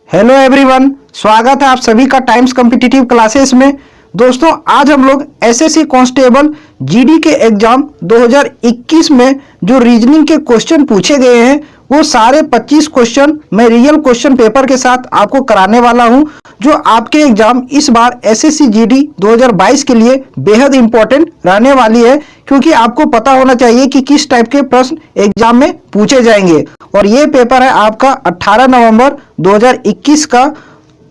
Hello everyone, स्वागत है आप सभी का टाइम्स कॉम्पिटिटिव क्लासेस में। दोस्तों, आज हम लोग एसएससी कांस्टेबल जीडी के एग्जाम 2021 में जो रीजनिंग के क्वेश्चन पूछे गए हैं वो सारे 25 क्वेश्चन मैं रियल क्वेश्चन पेपर के साथ आपको कराने वाला हूं, जो आपके एग्जाम इस बार एसएससी जीडी 2022 के लिए बेहद इंपॉर्टेंट रहने वाली है, क्योंकि आपको पता होना चाहिए कि किस टाइप के प्रश्न एग्जाम में पूछे जाएंगे। और ये पेपर है आपका 18 नवंबर 2021 का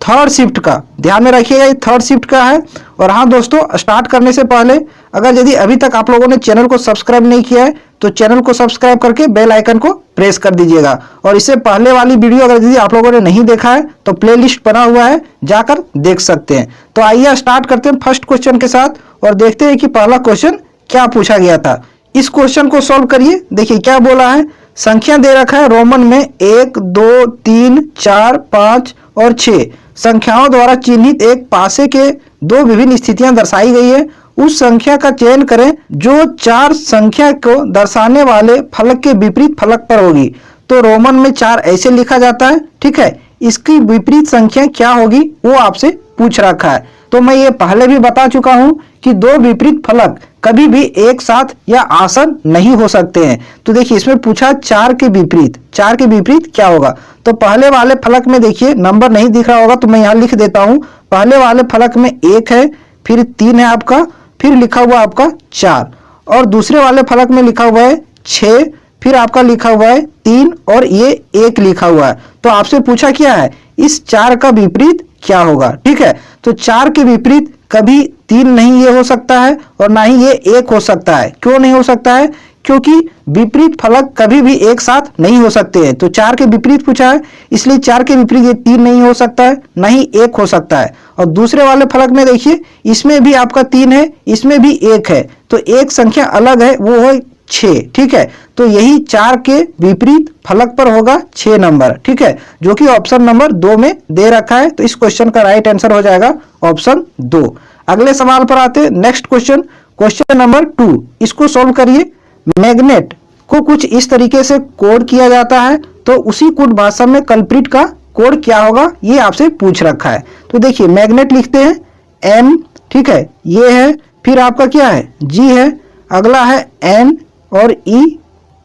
थर्ड शिफ्ट का। ध्यान में रखिएगा, ये थर्ड शिफ्ट का है। और हाँ दोस्तों, स्टार्ट करने से पहले अगर यदि अभी तक आप लोगों ने चैनल को सब्सक्राइब नहीं किया है तो चैनल को सब्सक्राइब करके बेल आइकन को प्रेस कर दीजिएगा। और इससे पहले वाली वीडियो अगर यदि आप लोगों ने नहीं देखा है तो प्लेलिस्ट बना हुआ है, जाकर देख सकते हैं। तो आइए स्टार्ट करते हैं फर्स्ट क्वेश्चन के साथ और देखते हैं कि पहला क्वेश्चन क्या पूछा गया था। इस क्वेश्चन को सॉल्व करिए। देखिए क्या बोला है, संख्या दे रखा है रोमन में 1, 2, 3, 4, 5 और 6 संख्याओं द्वारा चिन्हित एक पासे के दो विभिन्न स्थितियां दर्शाई गई है। उस संख्या का चयन करें जो चार संख्या को दर्शाने वाले फलक के विपरीत फलक पर होगी। तो रोमन में 4 ऐसे लिखा जाता है, ठीक है। इसकी विपरीत संख्या क्या होगी वो आपसे पूछ रखा है। तो मैं ये पहले भी बता चुका हूं कि दो विपरीत फलक कभी भी एक साथ या आसन नहीं हो सकते हैं। तो देखिए इसमें पूछा 4 के विपरीत क्या होगा। तो पहले वाले फलक में देखिए नंबर नहीं दिख रहा होगा, तो मैं यहाँ लिख देता हूं। पहले वाले फलक में 1 है, फिर 3 है आपका, फिर लिखा हुआ आपका 4। और दूसरे वाले फलक में लिखा हुआ है 6, फिर आपका लिखा हुआ है 3 और ये 1 लिखा हुआ है। तो आपसे पूछा क्या है, इस 4 का विपरीत क्या होगा, ठीक है। तो 4 के विपरीत कभी 3 नहीं ये हो सकता है और ना ही ये 1 हो सकता है। क्यों नहीं हो सकता है? क्योंकि विपरीत फलक कभी भी एक साथ नहीं हो सकते हैं। तो 4 के विपरीत पूछा है, इसलिए 4 के विपरीत ये 3 नहीं हो सकता है, ना ही 1 हो सकता है। और दूसरे वाले फलक में देखिए, इसमें भी आपका 3 है, इसमें भी 1 है, तो एक संख्या अलग है, वो है 6, ठीक है। तो यही 4 के विपरीत फलक पर होगा 6 नंबर, ठीक है, जो कि ऑप्शन नंबर 2 में दे रखा है। तो इस क्वेश्चन का राइट आंसर हो जाएगा ऑप्शन 2। अगले सवाल पर आते हैं, नेक्स्ट क्वेश्चन, क्वेश्चन नंबर 2। इसको सोल्व करिए। मैग्नेट को कुछ इस तरीके से कोड किया जाता है, तो उसी कोड भाषा में कल्प्रिट का कोड क्या होगा ये आपसे पूछ रखा है। तो देखिए मैग्नेट लिखते हैं एम, ठीक है, ये है, फिर आपका क्या है जी है, अगला है एन और ई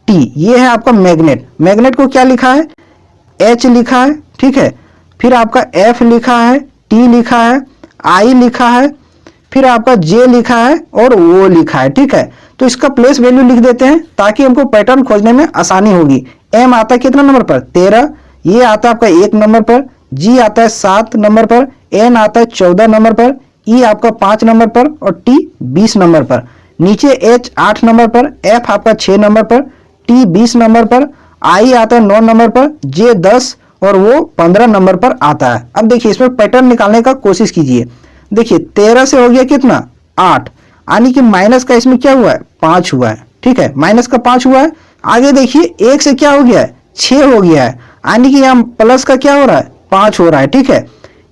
टी, ये है आपका मैग्नेट। मैग्नेट को क्या लिखा है, एच लिखा है, ठीक है, फिर आपका एफ लिखा है, टी लिखा है, आई लिखा है, फिर आपका जे लिखा है और वो लिखा है, ठीक है। तो इसका प्लेस वैल्यू लिख देते हैं ताकि हमको पैटर्न खोजने में आसानी होगी। एम आता है कितना नंबर पर, 13, ये आता है आपका 1 नंबर पर, जी आता है 7 नंबर पर, एन आता है 14 नंबर पर, ई आपका 5 नंबर पर और टी 20 नंबर पर। नीचे एच 8 नंबर पर, एफ आपका 6 नंबर पर, टी 20 नंबर पर, आई आता है 9 नंबर पर, जे 10 और वो 15 नंबर पर आता है। अब देखिए इसमें पैटर्न निकालने का कोशिश कीजिए। देखिए 13 से हो गया कितना 8, यानी कि माइनस का इसमें क्या हुआ है 5 हुआ है, ठीक है, माइनस का 5 हुआ है। आगे देखिए 1 से क्या हो गया है 6 हो गया है, यानी कि यहाँ प्लस का क्या हो रहा है 5 हो रहा है, ठीक है।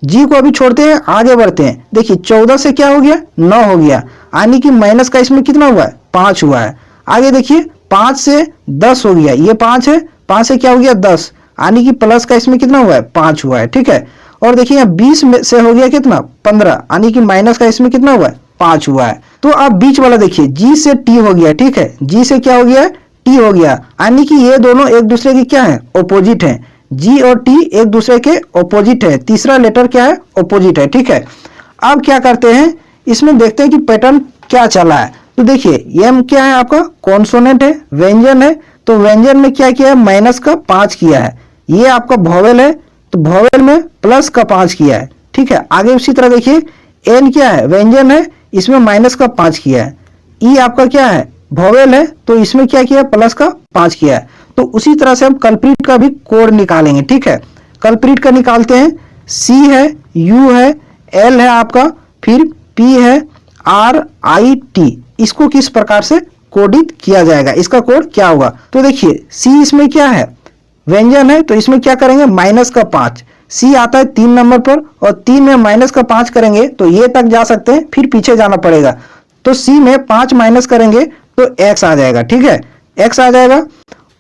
जी को अभी छोड़ते हैं, आगे बढ़ते हैं। देखिए 14 से क्या हो गया 9 हो गया, यानी कि माइनस का इसमें कितना हुआ है 5 हुआ है। आगे देखिए 5 से 10 हो गया, ये 5 है, 5 से क्या हो गया 10, यानी कि प्लस का इसमें कितना हुआ है 5 हुआ है, ठीक है। और देखिए यहाँ 20 से हो गया कितना 15, यानी कि माइनस का इसमें कितना हुआ है 5 हुआ है। तो अब बीच वाला देखिए जी से टी हो गया, ठीक है, जी से क्या हो गया टी हो गया, यानी कि ये दोनों एक दूसरे के क्या है ऑपोजिट है। जी और टी एक दूसरे के ऑपोजिट है, तीसरा लेटर क्या है ऑपोजिट है, ठीक है। अब क्या करते हैं, इसमें देखते हैं कि पैटर्न क्या चला है। तो देखिए एम क्या है आपका कॉन्सोनेंट है, व्यंजन है, तो व्यंजन में क्या किया है माइनस का 5 किया है। ये आपका वोवेल है, तो वोवेल में प्लस का 5 किया है, ठीक है। आगे उसी तरह देखिए एन क्या है व्यंजन है, इसमें माइनस का 5 किया है। ई आपका क्या है वोवेल है, तो इसमें क्या किया प्लस का 5 किया है। तो उसी तरह से हम कल्प्रिट का भी कोड निकालेंगे, ठीक है। कल्प्रिट का निकालते हैं, सी है, यू है, एल है आपका, फिर पी है, आर आई टी। इसको किस प्रकार से कोडित किया जाएगा, इसका कोड क्या होगा। तो देखिए सी इसमें क्या है व्यंजन है, तो इसमें क्या करेंगे माइनस का 5, सी आता है 3 नंबर पर और 3 में माइनस का 5 करेंगे तो ये तक जा सकते हैं, फिर पीछे जाना पड़ेगा। तो सी में 5 माइनस करेंगे तो एक्स आ जाएगा, ठीक है, एक्स आ जाएगा।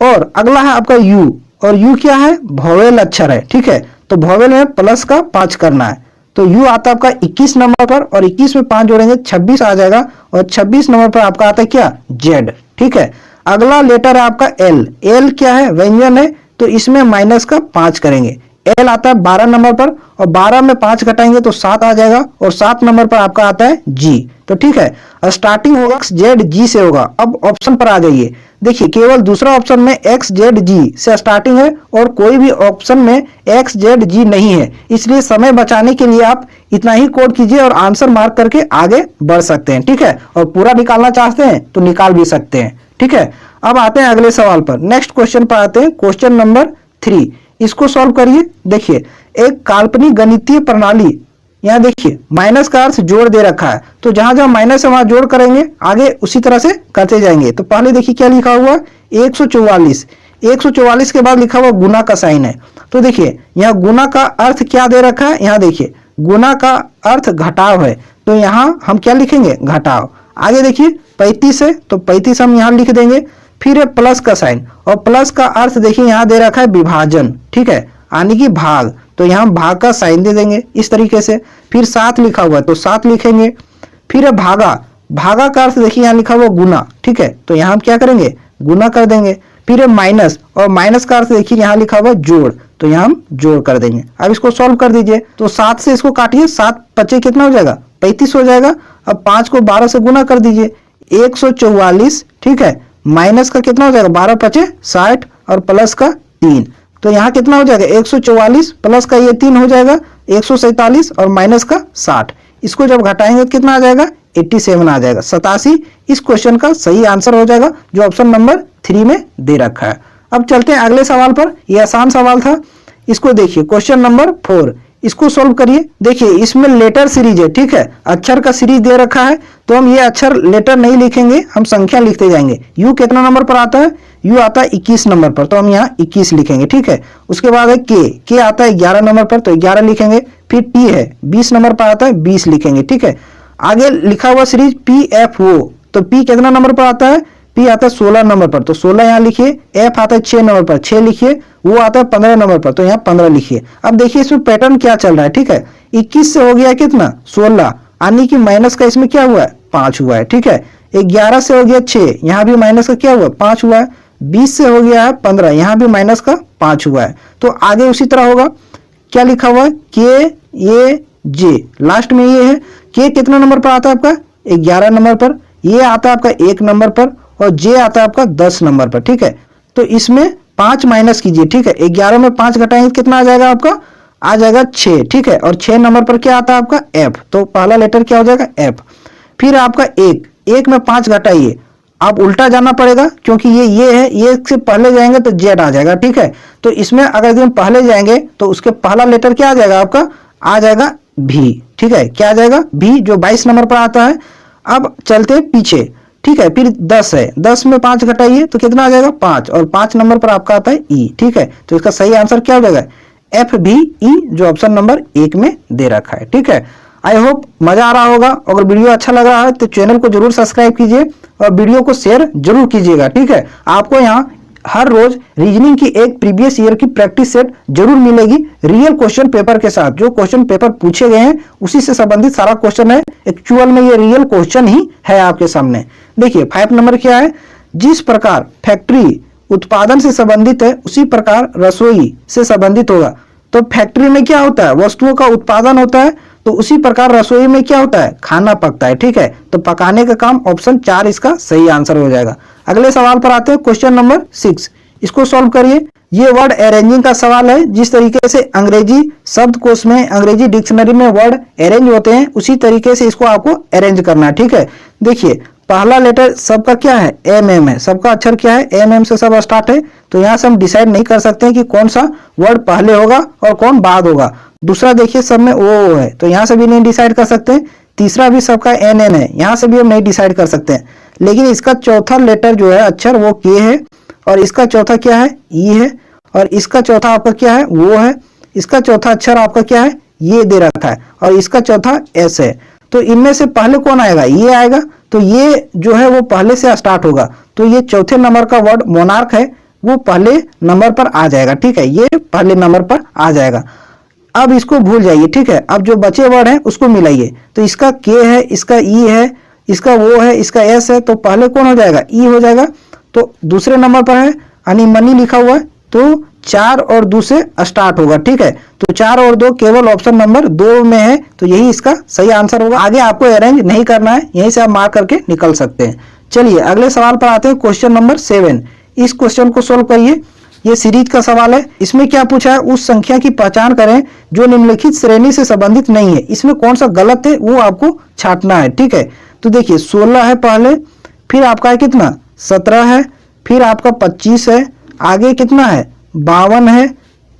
और अगला है आपका यू, और यू क्या है वोवेल अक्षर है, ठीक है। तो वोवेल में प्लस का 5 करना है, तो यू आता है आपका 21 नंबर पर, और 21 में 5 जोड़ेंगे 26 आ जाएगा, और 26 नंबर पर आपका आता है क्या, जेड। ठीक है, अगला लेटर है आपका एल। एल क्या है, व्यंजन है, तो इसमें माइनस का 5 करेंगे। एल आता है 12 नंबर पर, और 12 में 5 घटाएंगे तो 7 आ जाएगा, और 7 नंबर पर आपका आता है जी। तो ठीक है, स्टार्टिंग होगा एक्स जेड जी से होगा। अब ऑप्शन पर आ जाइए, देखिए केवल दूसरा ऑप्शन में एक्स जेड जी से स्टार्टिंग है, और कोई भी ऑप्शन में एक्स जेड जी नहीं है, इसलिए समय बचाने के लिए आप इतना ही कोड कीजिए और आंसर मार्क करके आगे बढ़ सकते हैं। ठीक है, और पूरा निकालना चाहते हैं तो निकाल भी सकते हैं। ठीक है, अब आते हैं अगले सवाल पर, नेक्स्ट क्वेश्चन पर आते हैं, क्वेश्चन नंबर 3। इसको सॉल्व करिए। देखिए एक काल्पनिक गणितीय प्रणाली, यहाँ देखिए माइनस का अर्थ जोड़ दे रखा है, तो जहां जहां माइनस है वहां जोड़ करेंगे, आगे उसी तरह से करते जाएंगे। तो पहले देखिए क्या लिखा हुआ, 144। 144 के बाद लिखा हुआ गुना का साइन है, तो देखिए यहाँ गुना का अर्थ क्या दे रखा है, यहाँ देखिए गुना का अर्थ घटाव है, तो यहाँ हम क्या लिखेंगे, घटाव। आगे देखिए 35 है, तो 35 हम यहाँ लिख देंगे। फिर है प्लस का साइन, और प्लस का अर्थ देखिए यहाँ दे रखा है विभाजन। ठीक है, यानी कि भाग, तो यहाँ भाग का साइन दे देंगे इस तरीके से। फिर 7 लिखा हुआ है तो 7 लिखेंगे। फिर है भागा, भागा का अर्थ देखिए यहाँ लिखा हुआ गुना। ठीक है, तो यहाँ हम क्या करेंगे, गुना कर देंगे। फिर है माइनस, और माइनस का अर्थ देखिए यहाँ लिखा हुआ जोड़, तो यहाँ हम जोड़ कर देंगे। अब इसको सॉल्व कर दीजिए, तो 7 से इसको काटिए, 7 पचे कितना हो जाएगा, 35 हो जाएगा। अब 5 को 12 से गुना कर दीजिए, 144। ठीक है, माइनस का कितना हो जाएगा, 12 पचे 60, और प्लस का 3, तो यहाँ कितना हो जाएगा, 144 प्लस का ये 3 हो जाएगा 147, और माइनस का 60। इसको जब घटाएंगे तो कितना आ जाएगा, 87 आ जाएगा। 87 इस क्वेश्चन का सही आंसर हो जाएगा, जो ऑप्शन नंबर 3 में दे रखा है। अब चलते हैं अगले सवाल पर, यह आसान सवाल था। इसको देखिए क्वेश्चन नंबर 4, इसको सोल्व करिए। देखिए इसमें लेटर सीरीज है, ठीक है, अक्षर का सीरीज दे रखा है, तो हम ये अक्षर लेटर नहीं लिखेंगे, हम संख्या लिखते जाएंगे। यू कितना नंबर पर आता है, यू आता है 21 नंबर पर, तो हम यहाँ 21 लिखेंगे। ठीक है, उसके बाद है के आता है 11 नंबर पर, तो 11 लिखेंगे। फिर टी है 20 नंबर पर आता है, 20 लिखेंगे। ठीक है, आगे लिखा हुआ सीरीज पी एफ ओ, तो पी कितना नंबर पर आता है, पी आता है 16 नंबर पर, तो 16 यहाँ लिखिए। एफ आता है 6 नंबर पर, 6 लिखिए। वो आता है 15 नंबर पर, तो यहाँ 15 लिखिए। अब देखिए इसमें पैटर्न क्या चल रहा है। ठीक है, 21 से हो गया कितना, 16, यानी कि माइनस का इसमें क्या हुआ है, 5 हुआ है। ठीक है, 11 से हो गया 6, यहाँ भी माइनस का क्या हुआ, 5 हुआ है। 20 से हो गया है 15, यहाँ भी माइनस का 5 हुआ है। तो आगे उसी तरह होगा, क्या लिखा हुआ है, के ए जे, लास्ट में ये है। के कितना नंबर पर आता है आपका, 11 नंबर पर। ये आता है आपका 1 नंबर पर, और जे आता है आपका 10 नंबर पर। ठीक है, तो इसमें 5 माइनस कीजिए। ठीक है, 11 में 5 घटाएंगे कितना आ जाएगा आपका, आ जाएगा 6। ठीक है, और 6 नंबर पर क्या आता है आपका, एफ, तो पहला लेटर क्या हो जाएगा, एफ। फिर आपका 1 में 5 घटाइए, आप उल्टा जाना पड़ेगा, क्योंकि ये है, ये से पहले जाएंगे तो जेड आ जाएगा। ठीक है, तो इसमें अगर हम पहले जाएंगे तो उसके पहला लेटर क्या आ जाएगा आपका, आ जाएगा भी। ठीक है, क्या आ जाएगा, भी, जो 22 नंबर पर आता है। अब चलते पीछे। ठीक है, फिर 10 है, 10 में 5 घटाइए तो कितना आ जाएगा, 5, और 5 नंबर पर आपका आता है ई। ठीक है, तो इसका सही आंसर क्या हो जाएगा, एफ भी ई, जो ऑप्शन नंबर 1 में दे रखा है। ठीक है, आई होप मजा आ रहा होगा। अगर वीडियो अच्छा लग रहा है तो चैनल को जरूर सब्सक्राइब कीजिए, और वीडियो को शेयर जरूर कीजिएगा। ठीक है, आपको यहाँ हर रोज रीजनिंग की एक प्रीवियस ईयर की प्रैक्टिस सेट जरूर मिलेगी, रियल क्वेश्चन पेपर के साथ। जो क्वेश्चन पेपर पूछे गए हैं उसी से संबंधित सारा क्वेश्चन है, एक्चुअल में ये रियल क्वेश्चन ही है आपके सामने। देखिए 5 नंबर क्या है, जिस प्रकार फैक्ट्री उत्पादन से संबंधित है उसी प्रकार रसोई से संबंधित होगा। तो फैक्ट्री में क्या होता है, वस्तुओं का उत्पादन होता है, तो उसी प्रकार रसोई में क्या होता है, खाना पकता है। ठीक है, तो पकाने का काम, ऑप्शन 4 इसका सही आंसर हो जाएगा। अगले सवाल पर आते हैं, क्वेश्चन नंबर 6, इसको सॉल्व करिए। ये वर्ड अरेंजिंग का सवाल है। जिस तरीके से अंग्रेजी शब्दकोश में, अंग्रेजी डिक्शनरी में वर्ड अरेंज होते हैं, उसी तरीके से इसको आपको अरेंज करना है। ठीक है, देखिए पहला लेटर सबका क्या है, एम एम है, सबका अक्षर क्या है, एम एम से सब स्टार्ट है। तो यहाँ से हम डिसाइड नहीं कर सकते हैं कि कौन सा वर्ड पहले होगा और कौन बाद होगा। दूसरा देखिए सब में ओ है, तो यहाँ से भी नहीं डिसाइड कर सकते हैं। तीसरा भी सबका एन एन है, यहाँ से भी हम नहीं डिसाइड कर सकते हैं। लेकिन इसका चौथा लेटर जो है अक्षर वो के है, और इसका चौथा क्या है, ई है, और इसका चौथा आपका क्या है, वो है। इसका चौथा अक्षर आपका क्या है, ये दे रखा है, और इसका चौथा एस है। तो इनमें से पहले कौन आएगा, ये आएगा। तो ये जो है वो पहले से स्टार्ट होगा, तो ये चौथे नंबर का वर्ड मोनार्क है, वो पहले नंबर पर आ जाएगा। ठीक है, ये पहले नंबर पर आ जाएगा। अब इसको भूल जाइए, ठीक है। अब जो बचे वर्ड हैं उसको मिलाइए। तो इसका के है, इसका ई है, इसका वो है, इसका एस है, तो पहले कौन हो जाएगा, ई हो जाएगा। तो दूसरे नंबर पर है यानी मनी लिखा हुआ है, तो 4 और 2 से स्टार्ट होगा, ठीक है। तो 4 और 2 केवल ऑप्शन नंबर 2 में है, तो यही इसका सही आंसर होगा। आगे आपको अरेंज नहीं करना है, यहीं से आप मार्क करके निकल सकते हैं। चलिए अगले सवाल पर आते हैं, क्वेश्चन नंबर 7। इस क्वेश्चन को सोल्व करिए। ये सीरीज का सवाल है। इसमें क्या पूछा है, उस संख्या की पहचान करें जो निम्नलिखित श्रेणी से संबंधित नहीं है। इसमें कौन सा गलत है वो आपको छांटना है, ठीक है। तो देखिए 16 है पहले, फिर आपका है कितना 17 है, फिर आपका 25 है, आगे कितना है 52 है,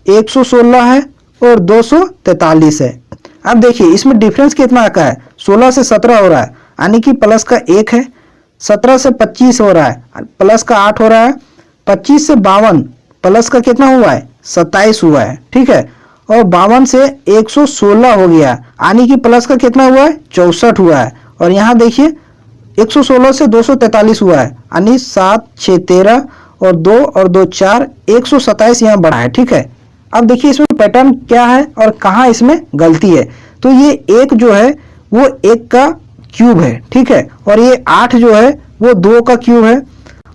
116 है और 243 है। अब देखिए इसमें डिफरेंस कितना का है, 16 से 17 हो रहा है यानी कि प्लस का 1 है, 17 से 25 हो रहा है प्लस का 8 हो रहा है, 25 से 52 प्लस का कितना हुआ है 27 हुआ है, ठीक है। और 52 से 116 हो गया यानी कि प्लस का कितना हुआ है 64 हुआ है। और यहाँ देखिए 116 से 243 हुआ है यानी 7 6 13 और 2 और 2 4, 127 यहाँ बढ़ा है, ठीक है। अब देखिए इसमें पैटर्न क्या है और कहाँ इसमें गलती है। तो ये 1 जो है वो 1 का क्यूब है, ठीक है। और ये 8 जो है वो 2 का क्यूब है,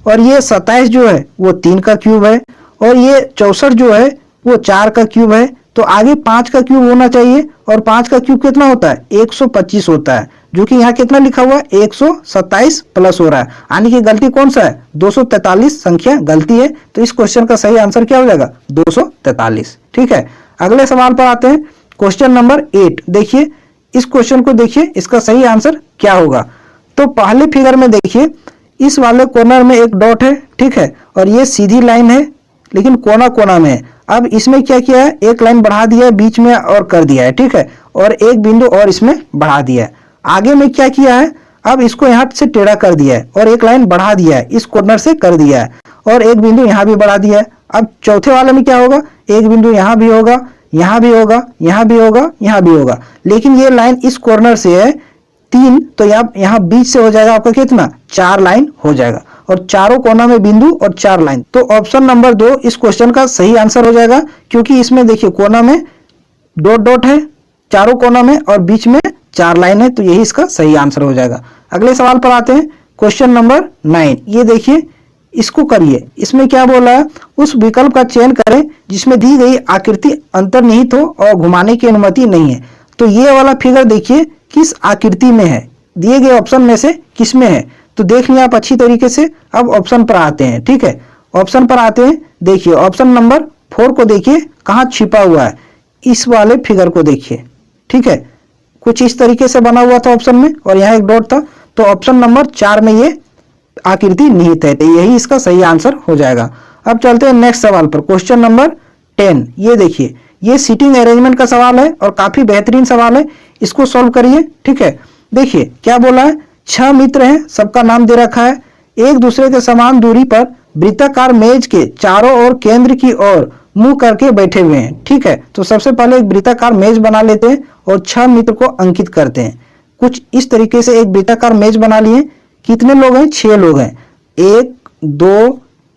और ये 27 जो है वो 3 का क्यूब है, और ये 64 जो है वो 4 का क्यूब है। तो आगे 5 का क्यूब होना चाहिए, और 5 का क्यूब कितना होता है 125 होता है, जो कि यहाँ कितना लिखा हुआ है 127 प्लस हो रहा है यानी कि गलती कौन सा है 243 संख्या गलती है। तो इस क्वेश्चन का सही आंसर क्या हो जाएगा 243, ठीक है। अगले सवाल पर आते हैं, क्वेश्चन नंबर 8। देखिए इस क्वेश्चन को देखिए, इसका सही आंसर क्या होगा। तो पहले फिगर में देखिए इस वाले कॉर्नर में एक डॉट है, ठीक है, और ये सीधी लाइन है लेकिन कोना कोना में है। अब इसमें क्या किया है, एक लाइन बढ़ा दिया है बीच में और कर दिया है, ठीक है, और एक बिंदु और इसमें बढ़ा दिया है। आगे में क्या किया है, अब इसको यहाँ से टेढ़ा कर दिया है और एक लाइन बढ़ा दिया है, इस कॉर्नर से कर दिया है, और एक बिंदु यहाँ भी बढ़ा दिया है। अब चौथे वाले में क्या होगा, एक बिंदु यहाँ भी होगा, यहाँ भी होगा, यहाँ भी होगा, यहाँ भी होगा, लेकिन ये लाइन इस कॉर्नर से है 3, तो यहाँ बीच से हो जाएगा आपका कितना 4 लाइन हो जाएगा, और चारों कोना में बिंदु और 4 लाइन। तो ऑप्शन नंबर 2 इस क्वेश्चन का सही आंसर हो जाएगा, क्योंकि इसमें देखिए कोना में डॉट डॉट है चारों कोना में और बीच में 4 लाइन है, तो यही इसका सही आंसर हो जाएगा। अगले सवाल पर आते हैं, क्वेश्चन नंबर 9। ये देखिए इसको करिए। इसमें क्या बोला है, उस विकल्प का चयन करें जिसमें दी गई आकृति अंतर्निहित हो और घुमाने की अनुमति नहीं है। तो ये वाला फिगर देखिए किस आकृति में है, दिए गए ऑप्शन में से किस में है, तो देख लिया आप अच्छी तरीके से। अब ऑप्शन पर आते हैं, ठीक है, ऑप्शन पर आते हैं। देखिए ऑप्शन नंबर 4 को देखिए कहाँ छिपा हुआ है, इस वाले फिगर को देखिए, ठीक है, कुछ इस तरीके से बना हुआ था ऑप्शन में और यहाँ एक डॉट था। तो ऑप्शन नंबर 4 में ये आकृति निहित है, तो यही इसका सही आंसर हो जाएगा। अब चलते हैं नेक्स्ट सवाल पर, क्वेश्चन नंबर 10। ये देखिए ये सीटिंग अरेंजमेंट का सवाल है और काफी बेहतरीन सवाल है, इसको सॉल्व करिए, ठीक है। देखिए क्या बोला है, 6 मित्र हैं, सबका नाम दे रखा है, एक दूसरे के समान दूरी पर वृत्ताकार मेज के चारों ओर केंद्र की ओर मुंह करके बैठे हुए हैं, ठीक है। तो सबसे पहले एक वृत्ताकार मेज बना लेते हैं और 6 मित्र को अंकित करते हैं। कुछ इस तरीके से एक वृत्ताकार मेज बना लिए। कितने लोग हैं, 6 लोग हैं, 1 2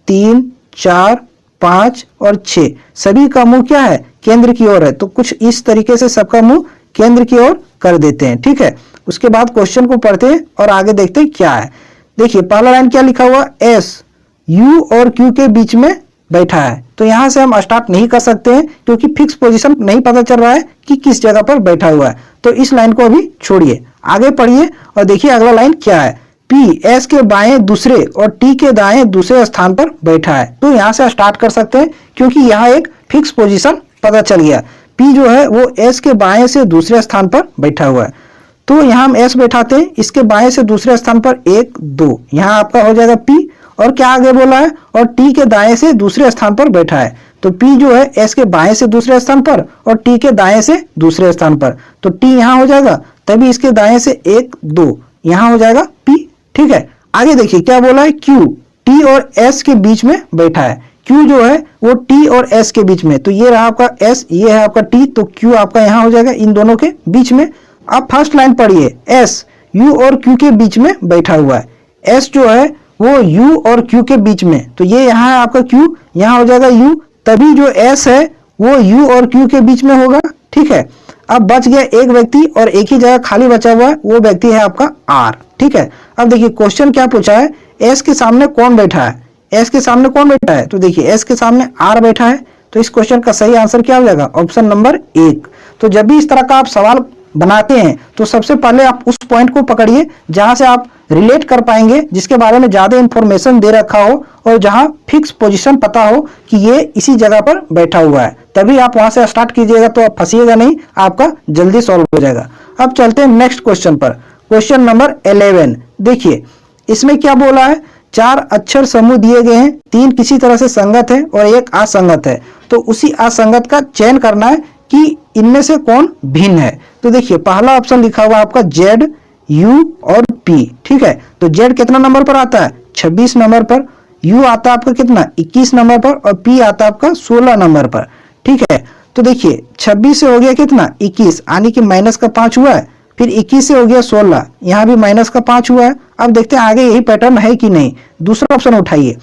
3 4 5 और 6, सभी का मुंह क्या है केंद्र की ओर है। तो कुछ इस तरीके से सबका मुंह केंद्र की ओर कर देते हैं, ठीक है। उसके बाद क्वेश्चन को पढ़ते हैं और आगे देखते हैं क्या है। देखिए पहला लाइन क्या लिखा हुआ, एस यू और क्यू के बीच में बैठा है। तो यहां से हम स्टार्ट नहीं कर सकते हैं क्योंकि फिक्स पोजीशन नहीं पता चल रहा है कि किस जगह पर बैठा हुआ है। तो इस लाइन को अभी छोड़िए, आगे पढ़िए और देखिए अगला लाइन क्या है, पी एस के बाएं दूसरे और टी के दाएं दूसरे स्थान पर बैठा है। तो यहां से स्टार्ट कर सकते हैं क्योंकि यहाँ एक फिक्स पोजीशन पता चल गया, पी जो है वो एस के बाएं से दूसरे स्थान पर बैठा हुआ है। तो यहाँ हम एस बैठाते हैं, इसके बाएं से दूसरे स्थान पर 1 2, यहाँ आपका हो जाएगा पी, और क्या आगे बोला है, और टी के दाएं से दूसरे स्थान पर बैठा है। तो पी जो है एस के बाएं से दूसरे स्थान पर और टी के दाएं से दूसरे स्थान पर, तो टी यहाँ हो जाएगा, तभी इसके दाएं से 1 2 यहाँ हो जाएगा पी, ठीक है। आगे देखिए क्या बोला है, क्यू टी और एस के बीच में बैठा है। क्यू जो है वो टी और एस के बीच में, तो ये रहा आपका एस, ये है आपका टी, तो क्यू आपका यहाँ हो जाएगा इन दोनों के बीच में। अब फर्स्ट लाइन पढ़िए, एस यू और क्यू के बीच में बैठा हुआ है। एस जो है वो यू और क्यू के बीच में, तो ये यहाँ है आपका क्यू, यहाँ हो जाएगा यू, तभी जो एस है वो यू और क्यू के बीच में होगा, ठीक है। अब बच गया एक व्यक्ति और एक ही जगह खाली बचा हुआ है, वो व्यक्ति है आपका आर, ठीक है। अब देखिए क्वेश्चन क्या पूछा है, एस के सामने कौन बैठा है, एस के सामने कौन बैठा है, तो देखिए एस के सामने आर बैठा है, तो इस क्वेश्चन का सही आंसर क्या हो जाएगा, ऑप्शन नंबर 1। तो जब भी इस तरह का आप सवाल बनाते हैं तो सबसे पहले आप उस पॉइंट को पकड़िए जहां से आप रिलेट कर पाएंगे, जिसके बारे में ज्यादा इंफॉर्मेशन दे रखा हो और जहां फिक्स पोजीशन पता हो कि ये इसी जगह पर बैठा हुआ है, तभी आप वहां से स्टार्ट कीजिएगा, तो आप फंसिएगा नहीं, आपका जल्दी सॉल्व हो जाएगा। अब चलते हैं नेक्स्ट क्वेश्चन पर, क्वेश्चन नंबर 11। देखिए इसमें क्या बोला है, 4 अक्षर समूह दिए गए हैं, 3 किसी तरह से संगत है और 1 असंगत है, तो उसी असंगत का चयन करना है कि इनमें से कौन भिन्न है। तो देखिए पहला ऑप्शन लिखा हुआ आपका जेड, यू और पी, ठीक है। तो जेड कितना नंबर पर आता है, 26 नंबर पर, यू आता है आपका कितना, 21 नंबर पर, और पी आता है आपका 16 नंबर पर, ठीक है। तो देखिए 26 से हो गया कितना, 21, यानी कि माइनस का 5 हुआ है, फिर 21 से हो गया 16, यहाँ भी माइनस का 5 हुआ है। अब देखते हैं आगे यही पैटर्न है कि नहीं। दूसरा ऑप्शन उठाइए,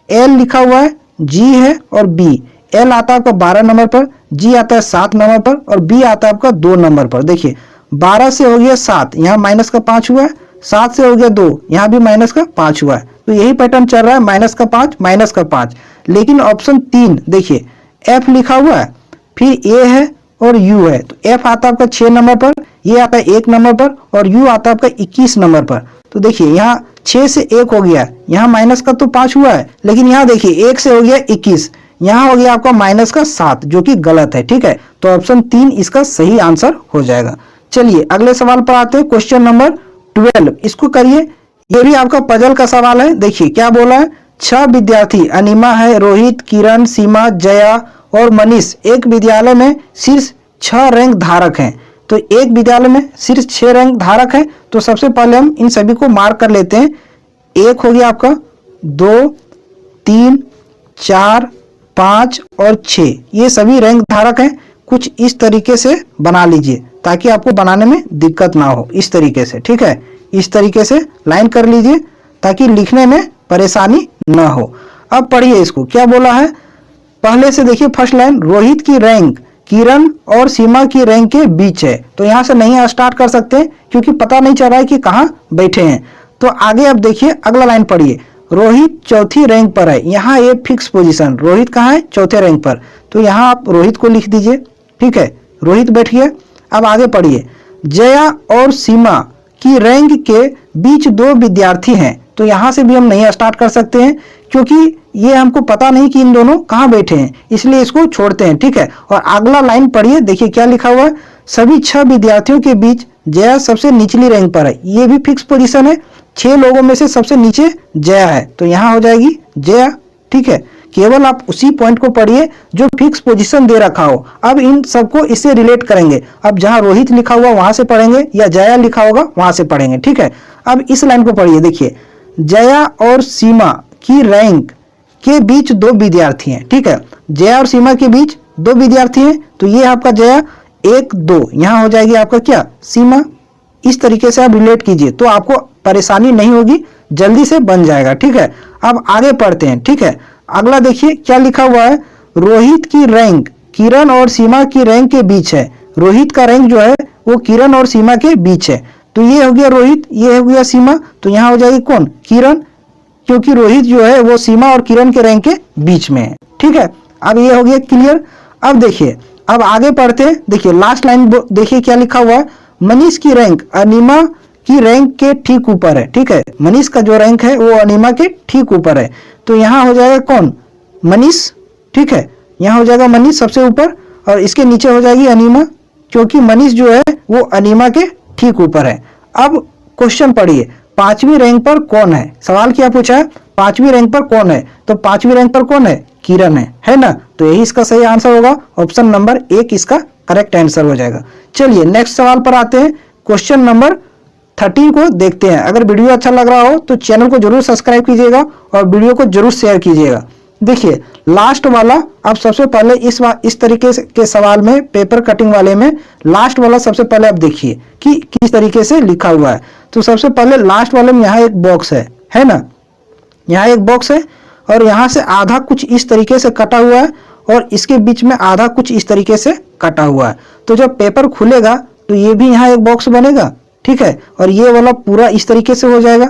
एल लिखा हुआ है, जी है और बी, एल आता है आपका 12 नंबर पर, जी आता है 7 नंबर पर और बी आता है आपका 2 नंबर पर। देखिए 12 से हो गया 7, यहाँ माइनस का 5 हुआ है, 7 से हो गया 2, यहाँ भी माइनस का 5 हुआ है, तो यही पैटर्न चल रहा है, माइनस का 5 माइनस का 5। लेकिन ऑप्शन 3 देखिए एफ लिखा हुआ है, फिर ए है और यू है, तो एफ आता है आपका 6 नंबर पर, ये आता है 1 नंबर पर और यू आता है आपका 21 नंबर पर। तो देखिए यहाँ 6 से 1 हो गया, यहाँ माइनस का तो 5 हुआ है, लेकिन यहाँ देखिए 1 से हो गया 21, यहाँ हो गया आपका माइनस का 7, जो कि गलत है, ठीक है। तो ऑप्शन 3 इसका सही आंसर हो जाएगा। चलिए अगले सवाल पर आते हैं, क्वेश्चन नंबर 12, इसको करिए, ये भी आपका पजल का सवाल है। देखिए क्या बोला है, 6 विद्यार्थी अनिमा है, रोहित, किरण, सीमा, जया और मनीष एक विद्यालय में शीर्ष 6 रैंक धारक हैं। तो एक विद्यालय में शीर्ष 6 रैंक धारक है, तो सबसे पहले हम इन सभी को मार्क कर लेते हैं। 1 हो गया आपका, 2, 3, 4, 5 और 6, ये सभी रैंक धारक हैं। कुछ इस तरीके से बना लीजिए ताकि आपको बनाने में दिक्कत ना हो, इस तरीके से, ठीक है। इस तरीके से लाइन कर लीजिए ताकि लिखने में परेशानी ना हो। अब पढ़िए इसको, क्या बोला है, पहले से देखिए फर्स्ट लाइन, रोहित की रैंक किरण और सीमा की रैंक के बीच है, तो यहां से नहीं स्टार्ट कर सकते क्योंकि पता नहीं चल रहा है कि कहां बैठे हैं। तो आगे अब देखिए अगला लाइन पढ़िए, रोहित चौथी रैंक पर है, यहाँ ये फिक्स पोजीशन, रोहित कहाँ है, चौथे रैंक पर, तो यहाँ आप रोहित को लिख दीजिए, ठीक है, रोहित बैठ गया। अब आगे पढ़िए, जया और सीमा की रैंक के बीच 2 विद्यार्थी हैं, तो यहाँ से भी हम नहीं स्टार्ट कर सकते हैं क्योंकि ये हमको पता नहीं कि इन दोनों कहाँ बैठे हैं, इसलिए इसको छोड़ते हैं, ठीक है। और अगला लाइन पढ़िए, देखिए क्या लिखा हुआ है, सभी 6 विद्यार्थियों के बीच जया सबसे निचली रैंक पर है, ये भी फिक्स पोजीशन है, 6 लोगों में से सबसे नीचे जया है, तो यहाँ हो जाएगी जया, ठीक है। केवल आप उसी पॉइंट को पढ़िए जो फिक्स पोजीशन दे रखा हो। अब इन सबको इससे रिलेट करेंगे, अब जहां रोहित लिखा हुआ वहां से पढ़ेंगे या जया लिखा होगा वहां से पढ़ेंगे, ठीक है। अब इस लाइन को पढ़िए, देखिए जया और सीमा की रैंक के बीच 2 विद्यार्थी हैं, ठीक है, जया और सीमा के बीच 2 विद्यार्थी हैं, तो ये आपका जया 1, 2, यहाँ हो जाएगी आपका क्या, सीमा। इस तरीके से आप रिलेट कीजिए तो आपको परेशानी नहीं होगी, जल्दी से बन जाएगा, ठीक है। अब आगे पढ़ते हैं, ठीक है। अगला देखिए क्या लिखा हुआ है, रोहित की रैंक किरण और सीमा की रैंक के बीच है, रोहित का रैंक जो है वो किरण और सीमा के बीच है, तो ये हो गया रोहित, ये हो गया सीमा, तो यहाँ हो जाएगी कौन, किरण, क्योंकि रोहित जो है वो सीमा और किरण के रैंक के बीच में है, ठीक है। अब ये हो गया क्लियर। अब देखिए अब आगे पढ़ते हैं, देखिए लास्ट लाइन देखिए क्या लिखा हुआ है, मनीष की रैंक अनिमा की रैंक के ठीक ऊपर है, ठीक है, मनीष का जो रैंक है वो अनिमा के ठीक ऊपर है, तो यहाँ हो जाएगा कौन, मनीष, ठीक है, यहाँ हो जाएगा मनीष सबसे ऊपर और इसके नीचे हो जाएगी अनिमा, क्योंकि मनीष जो है वो अनिमा के ठीक ऊपर है। अब क्वेश्चन पढ़िए, 5वीं रैंक पर कौन है, सवाल क्या पूछा है, 5वीं रैंक पर कौन है, तो 5वीं रैंक पर कौन है, किरण है ना, तो यही इसका सही आंसर होगा, ऑप्शन नंबर 1 इसका करेक्ट आंसर हो जाएगा। चलिए नेक्स्ट सवाल पर आते हैं, क्वेश्चन नंबर 13 को देखते हैं। अगर वीडियो अच्छा लग रहा हो तो चैनल को जरूर सब्सक्राइब कीजिएगा और वीडियो को जरूर शेयर कीजिएगा। देखिए लास्ट वाला, आप सबसे पहले इस तरीके के सवाल में, पेपर कटिंग वाले में लास्ट वाला सबसे पहले आप देखिए कि किस तरीके से लिखा हुआ है। तो सबसे पहले लास्ट वाले में यहाँ एक बॉक्स है ना, यहाँ एक बॉक्स है और यहाँ से आधा कुछ इस तरीके से कटा हुआ है और इसके बीच में आधा कुछ इस तरीके से कटा हुआ है। तो जब पेपर खुलेगा तो ये भी यहाँ एक बॉक्स बनेगा, ठीक है, और ये वाला पूरा इस तरीके से हो जाएगा।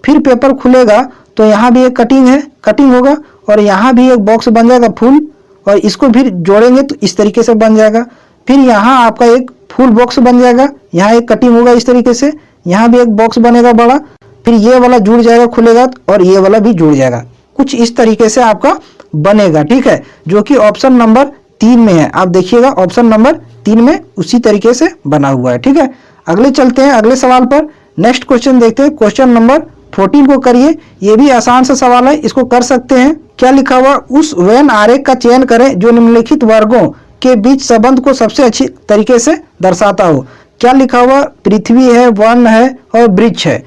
फिर पेपर खुलेगा तो यहाँ भी एक कटिंग होगा और यहाँ भी एक बॉक्स बन जाएगा फुल, और इसको फिर जोड़ेंगे तो इस तरीके से बन जाएगा। फिर यहाँ आपका एक फुल बॉक्स बन जाएगा, यहाँ एक कटिंग होगा इस तरीके से, यहाँ भी एक बॉक्स बनेगा बड़ा, फिर ये वाला जुड़ जाएगा खुलेगा और ये वाला भी जुड़ जाएगा। कुछ इस तरीके से आपका बनेगा, ठीक है, जो कि ऑप्शन नंबर 3 में है। आप देखिएगा ऑप्शन नंबर 3 में उसी तरीके से बना हुआ है, ठीक है। अगले चलते हैं अगले सवाल पर। नेक्स्ट क्वेश्चन देखते हैं, क्वेश्चन नंबर 14 को करिए। ये भी आसान सा सवाल है, इसको कर सकते हैं। क्या लिखा हुआ, उस वेन आरेख का चयन करें जो निम्नलिखित वर्गों के बीच संबंध को सबसे अच्छी तरीके से दर्शाता हो। क्या लिखा हुआ, पृथ्वी है, वन है और वृक्ष है।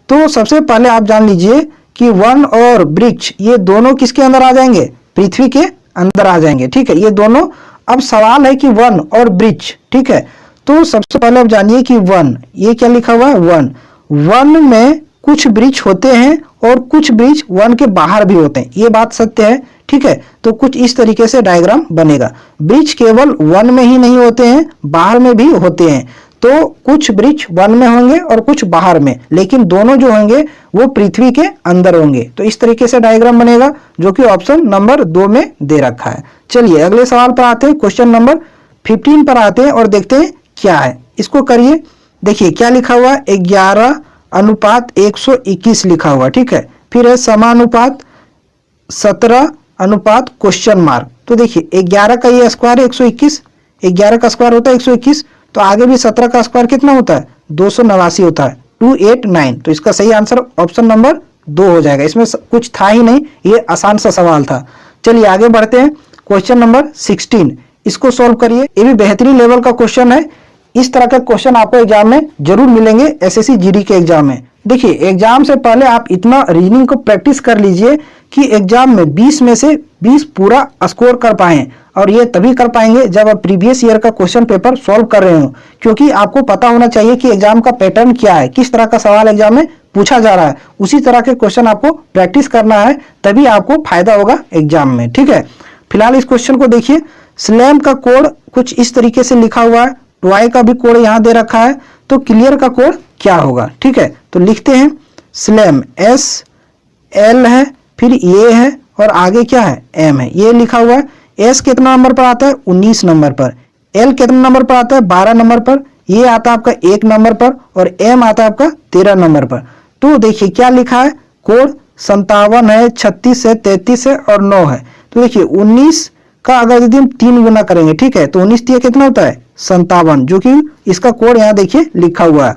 तो सबसे पहले आप जान लीजिए कि वन और वृक्ष ये दोनों किसके अंदर आ जाएंगे, पृथ्वी के अंदर आ जाएंगे, ठीक है, ये दोनों। अब सवाल है कि वन और वृक्ष, ठीक है। तो सबसे पहले आप जानिए कि वन, ये क्या लिखा हुआ है, वन में कुछ वृक्ष होते हैं और कुछ वृक्ष वन के बाहर भी होते हैं, ये बात सत्य है, ठीक है। तो कुछ इस तरीके से डायग्राम बनेगा। वृक्ष केवल वन में ही नहीं होते हैं, बाहर में भी होते हैं। तो कुछ वृक्ष वन में होंगे और कुछ बाहर में, लेकिन दोनों जो होंगे वो पृथ्वी के अंदर होंगे। तो इस तरीके से डायग्राम बनेगा, जो कि ऑप्शन नंबर 2 में दे रखा है। चलिए अगले सवाल पर आते हैं, क्वेश्चन नंबर 15 पर आते हैं और देखते हैं क्या है। इसको करिए। देखिए क्या लिखा हुआ है, 11:121 लिखा हुआ, ठीक है। फिर है समानुपात 17 क्वेश्चन मार्क। तो देखिए 11 का ये स्क्वायर है 121, 11 का स्क्वायर होता है 121, तो आगे भी 17 का स्क्वायर कितना होता है, 289 होता है, 289। तो इसका सही आंसर ऑप्शन नंबर 2 हो जाएगा। इसमें कुछ था ही नहीं, ये आसान सा सवाल था। चलिए आगे बढ़ते हैं, क्वेश्चन नंबर 16, इसको सॉल्व करिए। ये भी बेहतरीन लेवल का क्वेश्चन है। इस तरह के क्वेश्चन आपको एग्जाम में जरूर मिलेंगे, एसएससी जीडी के एग्जाम में। देखिए एग्जाम से पहले आप इतना रीजनिंग को प्रैक्टिस कर लीजिए कि एग्जाम में 20 में से 20 पूरा स्कोर कर पाएं, और ये तभी कर पाएंगे जब आप प्रीवियस ईयर का क्वेश्चन पेपर सॉल्व कर रहे हो, क्योंकि आपको पता होना चाहिए कि एग्जाम का पैटर्न क्या है, किस तरह का सवाल एग्जाम में पूछा जा रहा है, उसी तरह के क्वेश्चन आपको प्रैक्टिस करना है, तभी आपको फायदा होगा एग्जाम में, ठीक है। फिलहाल इस क्वेश्चन को देखिए, स्लैम का कोड कुछ इस तरीके से लिखा हुआ है, टॉय का भी कोड यहाँ दे रखा है, तो क्लियर का कोड क्या होगा, ठीक है। तो लिखते हैं स्लैम, SL है, फिर ये है और आगे क्या है, M है, ये लिखा हुआ है। S कितना नंबर पर आता है, 19 नंबर पर। L कितना नंबर पर आता है, 12 नंबर पर। ये आता है आपका 1 नंबर पर, और M आता है आपका 13 नंबर पर। तो देखिए क्या लिखा है, कोड 57 है, 36 है, 33 है और 9 है। तो देखिए 19 का अगर यदि हम 3 गुना करेंगे, ठीक है, तो 19 3 कितना होता है, 57, जो कि इसका कोड यहाँ देखिए लिखा हुआ है।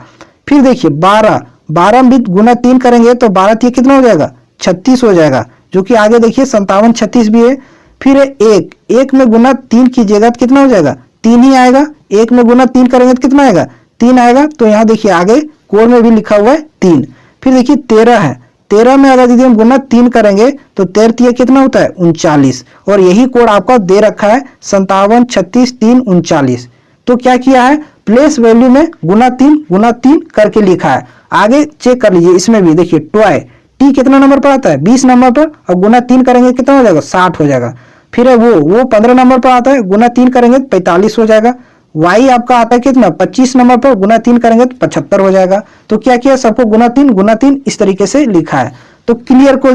फिर देखिए 12 भी गुना 3 करेंगे तो 12 3 कितना हो जाएगा, 36 हो जाएगा, जो कि आगे देखिए 57 36 भी है। फिर एक में गुना 3 कीजिएगा तो कितना हो जाएगा, 3 ही आएगा। 1 में गुना 3 करेंगे तो कितना आएगा, 3 आएगा। तो यहाँ देखिए आगे कोड में भी लिखा हुआ है 3। फिर देखिए 13 है, 13 में अगर यदि हम गुना 3 करेंगे तो 13 3 कितना होता है, 39, और यही कोड आपका दे रखा है 57 36 3 39। तो क्या किया है, प्लेस वैल्यू में गुना 3 करके लिखा है। आगे चेक कर लीजिए, इसमें भी देखिए टॉय, टी कितना नंबर पर आता है, 20 नंबर पर, और गुना 3 करेंगे कितना हो जाएगा, 60 हो जाएगा। फिर है वो 15 नंबर पर आता है, गुना 3 करेंगे तो 45 हो जाएगा। वाई आपका आता है कितना, 25 नंबर पर, गुना 3 करेंगे तो 75 हो जाएगा। तो क्या किया, सबको गुना 3 इस तरीके से लिखा है। तो क्लियर को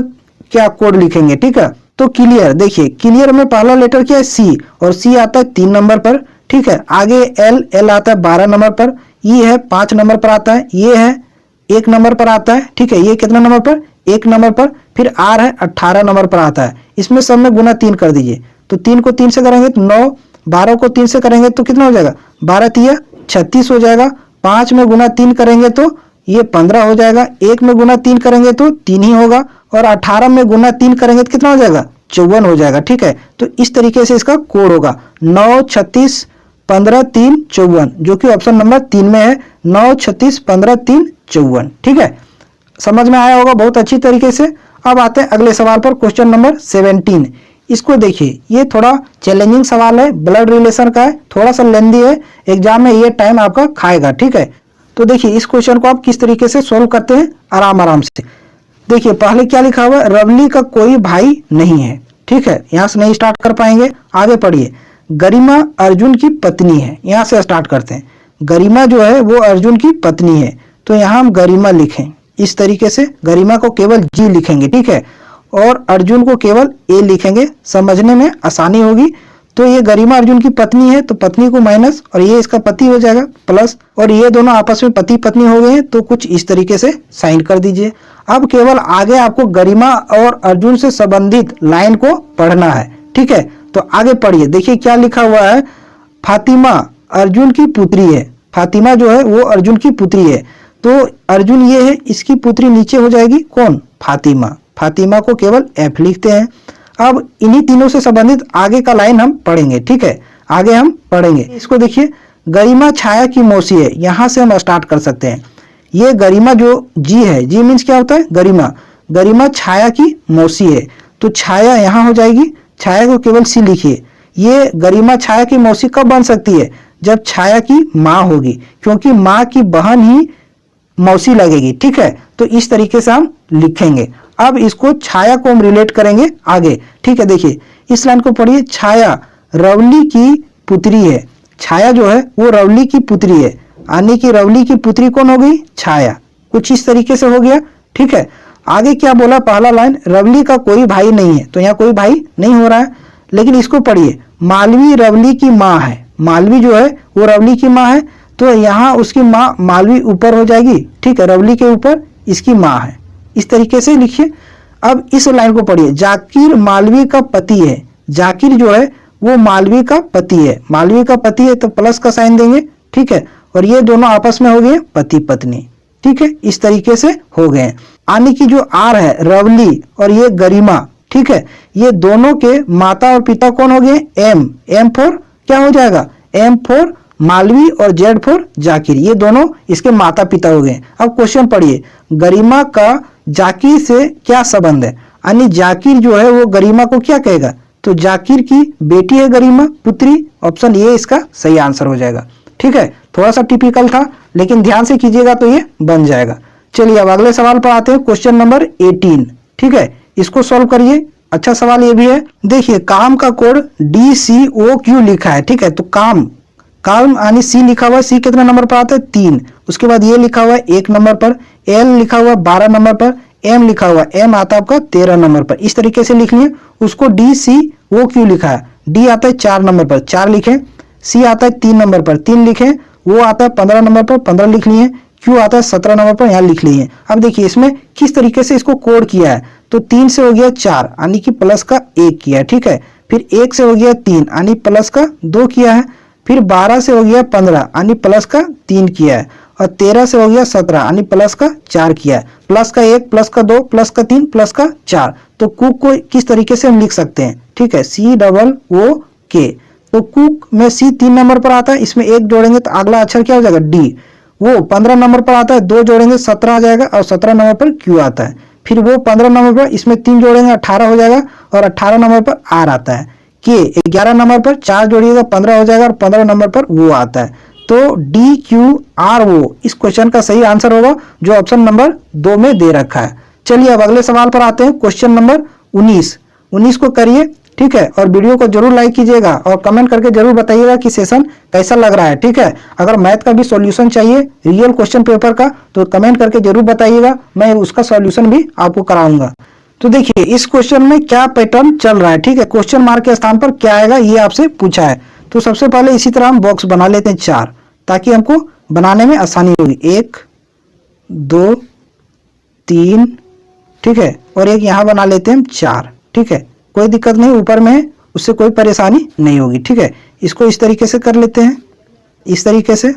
क्या कोड लिखेंगे, ठीक है। तो क्लियर, देखिए क्लियर में पहला लेटर क्या है, सी, और सी आता है 3 नंबर पर, ठीक है। आगे एल आता है 12 नंबर पर, ई है 5 नंबर पर आता है, ये है 1 नंबर पर आता है, ठीक है। ये कितना नंबर पर, 1 नंबर पर। फिर आर है 18 नंबर पर आता है। इसमें सब में गुना 3 कर दीजिए, तो 3 को 3 से करेंगे तो 9, 12 को 3 से करेंगे तो कितना हो जाएगा, 12 3 36 हो जाएगा। 5 में गुना 3 करेंगे तो ये 15 हो जाएगा। 1 में गुना 3 करेंगे तो 3 ही होगा, और 18 में गुना 3 करेंगे तो कितना हो जाएगा, 54 हो जाएगा, ठीक है। तो इस तरीके से इसका कोड होगा 9 36 15 3 54, जो कि ऑप्शन नंबर 3 में है, 9 36 15 3 54, ठीक है। समझ में आया होगा बहुत अच्छी तरीके से। अब आते हैं अगले सवाल पर, क्वेश्चन नंबर 17। इसको देखिए, ये थोड़ा चैलेंजिंग सवाल है, ब्लड रिलेशन का है, थोड़ा सा लेंदी है, एग्जाम में ये टाइम आपका खाएगा, ठीक है। तो देखिए इस क्वेश्चन को आप किस तरीके से सोल्व करते हैं, आराम से। देखिए पहले क्या लिखा हुआ है, रवली का कोई भाई नहीं है, ठीक है, यहाँ से नहीं स्टार्ट कर पाएंगे, आगे पढ़िए। गरिमा अर्जुन की पत्नी है, यहाँ से स्टार्ट करते हैं। गरिमा जो है वो अर्जुन की पत्नी है, तो यहाँ हम गरिमा लिखें इस तरीके से। गरिमा को केवल जी लिखेंगे, ठीक है, और अर्जुन को केवल ए लिखेंगे, समझने में आसानी होगी। तो ये गरिमा अर्जुन की पत्नी है, तो पत्नी को माइनस और ये इसका पति हो जाएगा प्लस, और ये दोनों आपस में पति पत्नी हो गए हैं, तो कुछ इस तरीके से साइन कर दीजिए। अब केवल आगे आपको गरिमा और अर्जुन से संबंधित लाइन को पढ़ना है, ठीक है। तो आगे पढ़िए, देखिए क्या लिखा हुआ है। फातिमा अर्जुन की पुत्री है, फातिमा जो है वो अर्जुन की पुत्री है, तो अर्जुन ये है, इसकी पुत्री नीचे हो जाएगी कौन, फातिमा। फातिमा को केवल एफ लिखते हैं। अब इन्हीं तीनों से संबंधित आगे का लाइन हम पढ़ेंगे, ठीक है, आगे हम पढ़ेंगे। इसको देखिए, गरिमा छाया की मौसी है, यहां से हम स्टार्ट कर सकते हैं। ये गरिमा जो जी है, जी मीन्स क्या होता है, गरिमा। गरिमा छाया की मौसी है, तो छाया यहाँ हो जाएगी, छाया को केवल सी लिखिए। ये गरिमा छाया की मौसी कब बन सकती है, जब छाया की माँ होगी, क्योंकि माँ की बहन ही मौसी लगेगी, ठीक है। तो इस तरीके से हम लिखेंगे। अब इसको छाया को हम रिलेट करेंगे आगे, ठीक है। देखिए इस लाइन को पढ़िए, छाया रवली की पुत्री है। छाया जो है वो रवली की पुत्री है, यानी कि रवली की पुत्री कौन हो गई, छाया। कुछ इस तरीके से हो गया, ठीक है। आगे क्या बोला, पहला लाइन, रवली का कोई भाई नहीं है, तो यहाँ कोई भाई नहीं हो रहा है। लेकिन इसको पढ़िए, मालवी रवली की माँ है। मालवी जो है वो रवली की माँ है, तो यहाँ उसकी माँ मालवी ऊपर हो जाएगी, ठीक है, रवली के ऊपर इसकी माँ है। इस तरीके से लिखिए। अब इस लाइन को पढ़िए, जाकिर मालवी का पति है। जाकिर जो है वो मालवी का पति है, मालवी का पति है, तो प्लस का साइन देंगे, ठीक है। और ये दोनों आपस में हो गए पति पत्नी, ठीक है, इस तरीके से हो गए। यानी कि जो आर है रवली और ये गरिमा, ठीक है, ये दोनों के माता और पिता कौन हो गए, एम। एम फॉर क्या हो जाएगा, एम फॉर मालवी और जेड फॉर जाकिर, ये दोनों इसके माता पिता हो गए। अब क्वेश्चन पढ़िए, गरिमा का जाकिर से क्या संबंध है, यानी जाकिर जो है वो गरिमा को क्या कहेगा, तो जाकिर की बेटी है गरिमा, पुत्री। ऑप्शन ए इसका सही आंसर हो जाएगा, ठीक है। थोड़ा सा टिपिकल था, लेकिन ध्यान से कीजिएगा तो ये बन जाएगा। चलिए अब अगले सवाल पर आते हैं, क्वेश्चन नंबर 18, ठीक है। इसको सॉल्व करिए। अच्छा सवाल ये भी है, देखिए काम का कोड DCOQ लिखा है, ठीक है। तो काम यानी सी लिखा हुआ है, सी कितने नंबर पर आता है, 3। उसके बाद ये लिखा हुआ है 1 नंबर पर, एल लिखा हुआ है 12 नंबर पर, एम लिखा हुआ है, एम आता है आपका 13 नंबर पर। इस तरीके से लिख लिए। उसको DCOQ लिखा है, डी आता है 4 नंबर पर, 4 लिखें। सी आता है 3 नंबर पर, 3 लिखें। वो आता है 15 नंबर पर, 15 लिख लिए। क्यू आता है 17 नंबर पर, यहाँ लिख लिए। अब देखिए इसमें किस तरीके से इसको कोड किया है, तो 3 से हो गया 4, यानी कि प्लस का 1 किया है, ठीक है। फिर 1 से हो गया 3, यानी प्लस का 2 किया है। फिर 12 से हो गया 15, यानी प्लस का 3 किया है। और 13 से हो गया 17, यानी प्लस का 4 किया है। प्लस का 1, प्लस का 2, प्लस का 3, प्लस का 4। तो कुक को किस तरीके से हम लिख सकते हैं, ठीक है, COOK। तो कुक में सी 3 नंबर पर आता है, इसमें 1 जोड़ेंगे तो अगला अक्षर क्या हो जाएगा, डी। वो 15 नंबर पर आता है, 2 जोड़ेंगे 17 आ जाएगा, और 17 नंबर पर क्यू आता है। फिर वो 15 नंबर पर, इसमें 3 जोड़ेंगे 18 हो जाएगा, और 18 नंबर पर आर आता है। के 11 नंबर पर 4 जोड़िएगा 15 हो जाएगा, और 15 नंबर पर वो आता है। तो DQRO इस क्वेश्चन का सही आंसर होगा, जो ऑप्शन नंबर 2 में दे रखा है। चलिए अब अगले सवाल पर आते हैं, क्वेश्चन नंबर 19 को करिए, ठीक है। और वीडियो को जरूर लाइक कीजिएगा, और कमेंट करके जरूर बताइएगा कि सेशन कैसा लग रहा है, ठीक है। अगर मैथ का भी सॉल्यूशन चाहिए, रियल क्वेश्चन पेपर का, तो कमेंट करके जरूर बताइएगा, मैं उसका सॉल्यूशन भी आपको कराऊंगा। तो देखिए इस क्वेश्चन में क्या पैटर्न चल रहा है, ठीक है। क्वेश्चन मार्क के स्थान पर क्या आएगा ये आपसे पूछा है। तो सबसे पहले इसी तरह हम बॉक्स बना लेते हैं 4, ताकि हमको बनाने में आसानी होगी। 1 2 3, ठीक है, और एक यहाँ बना लेते हैं हम 4, ठीक है। कोई दिक्कत नहीं, ऊपर में है, उससे कोई परेशानी नहीं होगी, ठीक है। इसको इस तरीके से कर लेते हैं, इस तरीके से।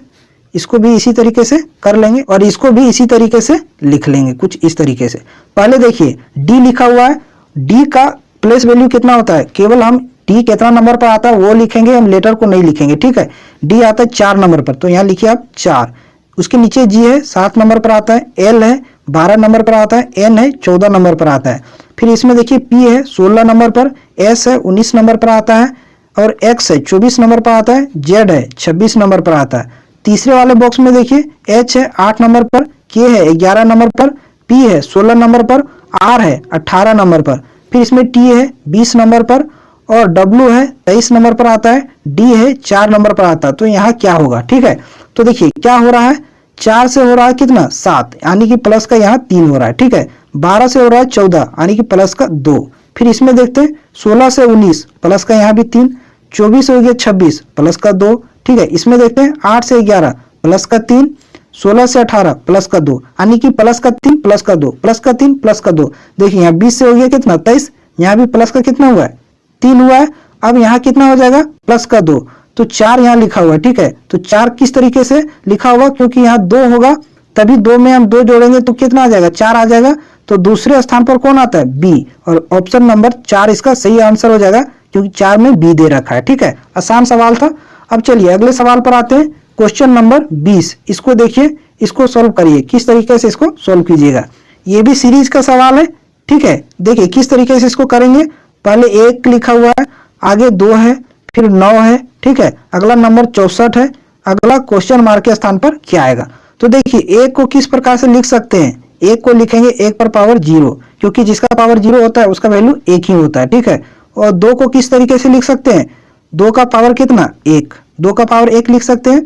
इसको भी इसी तरीके से कर लेंगे, और इसको भी इसी तरीके से लिख लेंगे, कुछ इस तरीके से। पहले देखिए डी लिखा हुआ है, डी का प्लेस वैल्यू कितना होता है, केवल हम डी कितना नंबर पर आता है वो लिखेंगे, हम लेटर को नहीं लिखेंगे, ठीक है। डी आता है 4 नंबर पर, तो यहाँ लिखिए आप 4। उसके नीचे जी है 7 नंबर पर आता है, एल है 12 नंबर पर आता है, एन है 14 नंबर पर आता है। फिर इसमें देखिए पी है 16 नंबर पर, एस है 19 नंबर पर आता है, और एक्स है 24 नंबर पर आता है, जेड है 26 नंबर पर आता है। तीसरे वाले बॉक्स में देखिए एच है 8 नंबर पर, के है 11 नंबर पर, पी है 16 नंबर पर, आर है 18 नंबर पर। फिर इसमें टी है 20 नंबर पर, और डब्ल्यू है 23 नंबर पर आता है, डी है 4 नंबर पर आता है। तो यहाँ क्या होगा, ठीक है। तो देखिए क्या हो रहा है, 4 से हो रहा है कितना 7, यानी कि प्लस का यहाँ 3 हो रहा है, ठीक है। 12 से हो रहा है 14, यानी कि प्लस का 2। फिर इसमें देखते हैं 16 से 19, प्लस का यहाँ भी 3। 24 से हो गया 26, प्लस का 2, ठीक है। इसमें देखते हैं 8 से 11, प्लस का 3। 16 से 18, प्लस का 2, यानी कि प्लस का 3 प्लस का 2 प्लस का 3 प्लस का 2। देखिए यहाँ 20 से हो गया कितना 23, यहाँ भी प्लस का कितना हुआ है 3 हुआ है। अब यहाँ कितना हो जाएगा प्लस का 2, तो 4 यहाँ लिखा हुआ है, ठीक है। तो 4 किस तरीके से लिखा होगा, क्योंकि यहाँ 2 होगा तभी 2 में हम 2 जोड़ेंगे तो कितना आ जाएगा 4 आ जाएगा। तो दूसरे स्थान पर कौन आता है बी, और ऑप्शन नंबर 4 इसका सही आंसर हो जाएगा, क्योंकि 4 में बी दे रखा है, ठीक है। आसान सवाल था। अब चलिए अगले सवाल पर आते हैं, क्वेश्चन नंबर 20। इसको देखिए, इसको सोल्व करिए, किस तरीके से इसको सोल्व कीजिएगा। ये भी सीरीज का सवाल है, ठीक है। देखिए किस तरीके से इसको करेंगे। पहले 1 लिखा हुआ है, आगे 2 है, फिर 9 है, ठीक है। अगला नंबर 64 है, अगला क्वेश्चन मार्क के स्थान पर क्या आएगा। तो देखिए 1 को किस प्रकार से लिख सकते हैं, 1 को लिखेंगे 1 पर पावर 0, क्योंकि जिसका पावर 0 होता है उसका वैल्यू 1 ही होता है, ठीक है। और 2 को किस तरीके से लिख सकते हैं, 2 का पावर कितना 1, 2 का पावर 1 लिख सकते हैं।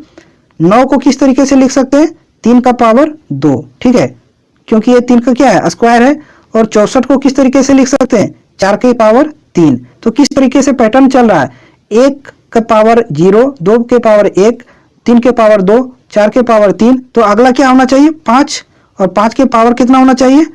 9 को किस तरीके से लिख सकते हैं, 3 का पावर 2, ठीक है, क्योंकि ये 3 का क्या है स्क्वायर है। और 64 को किस तरीके से लिख सकते हैं, 4 के पावर 3। तो किस तरीके से पैटर्न चल रहा है, 1 का पावर 0, 2 के पावर 1, 3 के पावर 2, 4 के पावर 3। तो अगला क्या होना चाहिए 5, और 5 के पावर कितना होना चाहिए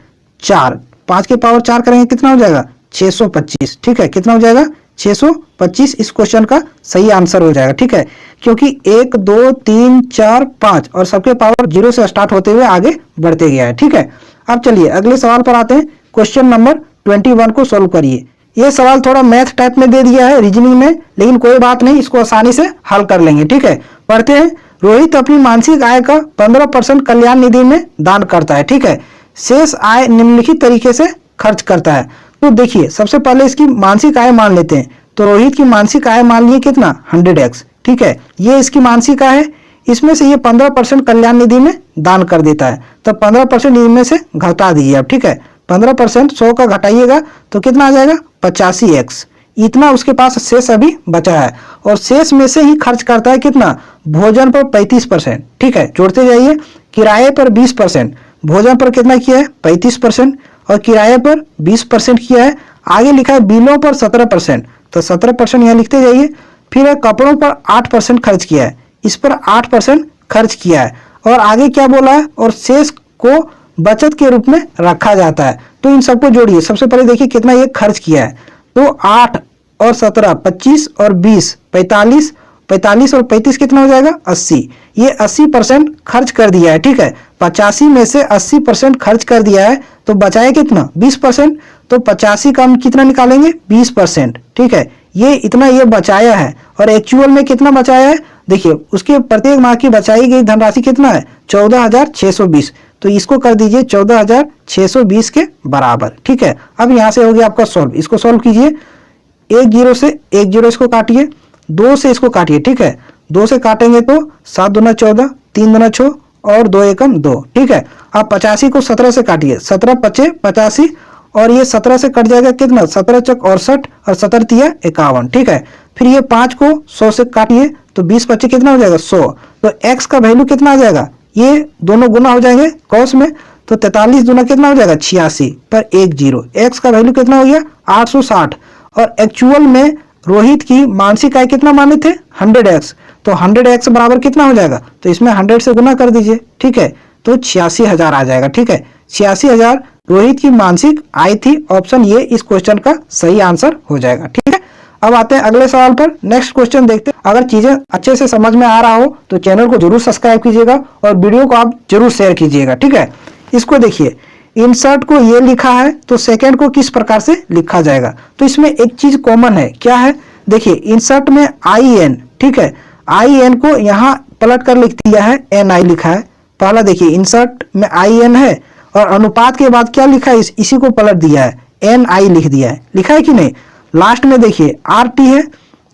4। 5 के पावर 4 करेंगे कितना हो जाएगा 625, ठीक है। कितना हो जाएगा 625, इस क्वेश्चन का सही आंसर हो जाएगा, ठीक है। क्योंकि 1 2 3 4 5 और सबके पावर 0 से स्टार्ट होते हुए आगे बढ़ते गया है, ठीक है। अब चलिए अगले सवाल पर आते हैं, क्वेश्चन नंबर 21 को सोल्व करिए। ये सवाल थोड़ा मैथ टाइप में दे दिया है रीजनिंग में, लेकिन कोई बात नहीं, इसको आसानी से हल कर लेंगे, ठीक है। पढ़ते हैं, रोहित अपनी मासिक आय का 15% कल्याण निधि में दान करता है, ठीक है। शेष आय निम्नलिखित तरीके से खर्च करता है। तो देखिए सबसे पहले इसकी मासिक आय मान लेते हैं। तो रोहित की मासिक आय मान लिए कितना 100x, ठीक है। ये इसकी मासिक आय है, इसमें से ये 15% कल्याण निधि में दान कर देता है। तो 15% इनमें से घटा दीजिए अब, ठीक है। 15% 100 का घटाइएगा तो कितना आ जाएगा 85x। इतना उसके पास शेष अभी बचा है, और शेष में से ही खर्च करता है कितना भोजन पर 35%, ठीक है। जोड़ते जाइए, किराए पर 20%, भोजन पर कितना किया है 35%, और किराए पर 20% किया है। आगे लिखा है बिलों पर 17%, तो 17% यहाँ लिखते जाइए। फिर है कपड़ों पर 8% खर्च किया है, इस पर 8% खर्च किया है। और आगे क्या बोला है, और शेष को बचत के रूप में रखा जाता है। तो इन सबको जोड़िए, सबसे पहले देखिए कितना ये खर्च किया है। तो 8 और 17 25 और 20 45, 45 और 35 कितना हो जाएगा 80। ये 80% खर्च कर दिया है, ठीक है। 85 में से 80% खर्च कर दिया है, तो बचाया कितना 20%। तो 85 का हम कितना निकालेंगे 20%, ठीक है। ये इतना ये बचाया है, और एक्चुअल में कितना बचाया है देखिए, उसके प्रत्येक माह की बचाई गई धनराशि कितना है 14,620। तो इसको कर दीजिए 14,620 के बराबर, ठीक है। अब यहाँ से हो गया आपका सॉल्व, इसको सॉल्व कीजिए। 1 0 से 1 0 इसको काटिए, 2 से इसको काटिए, ठीक है। 2 से काटेंगे तो 7 दूना 14, 3 दूना 6 और 2 एकम 2, ठीक है। अब 85 को 17 से काटिए, 17 पचे 85, और ये 17 से कट जाएगा कितना 17 चक 68 और 17 तिया 51, ठीक है। फिर ये 5 को 100 से काटिए, तो 20 पच्चे कितना हो जाएगा 100। तो x का वैल्यू कितना आ जाएगा, ये दोनों गुना हो जाएंगे कॉस में, तो 43 दूना कितना हो जाएगा 86 पर 1 0। x का वैल्यू कितना हो गया 860। और एक्चुअल में रोहित की मासिक आय कितना माने थे 100x, तो 100x बराबर कितना हो जाएगा, तो इसमें 100 से गुना कर दीजिए, ठीक है। तो 86,000 आ जाएगा, ठीक है। 86,000 रोहित की मासिक आय थी। ऑप्शन ये इस क्वेश्चन का सही आंसर हो जाएगा, ठीक है। अब आते हैं अगले सवाल पर, नेक्स्ट क्वेश्चन देखते हैं। अगर चीजें अच्छे से समझ में आ रहा हो तो चैनल को जरूर सब्सक्राइब कीजिएगा, और वीडियो को आप जरूर शेयर कीजिएगा, ठीक है। इसको देखिए, इंसर्ट को ये लिखा है, तो सेकंड को किस प्रकार से लिखा जाएगा। तो इसमें एक चीज कॉमन है, क्या है देखिए, इंसर्ट में IN, ठीक है। IN को यहाँ पलट कर लिख दिया है NI लिखा है। पहला देखिए इंसर्ट में IN है, और अनुपात के बाद क्या लिखा है इसी को पलट दिया है NI लिख दिया है, लिखा है कि नहीं। लास्ट में देखिए RT है,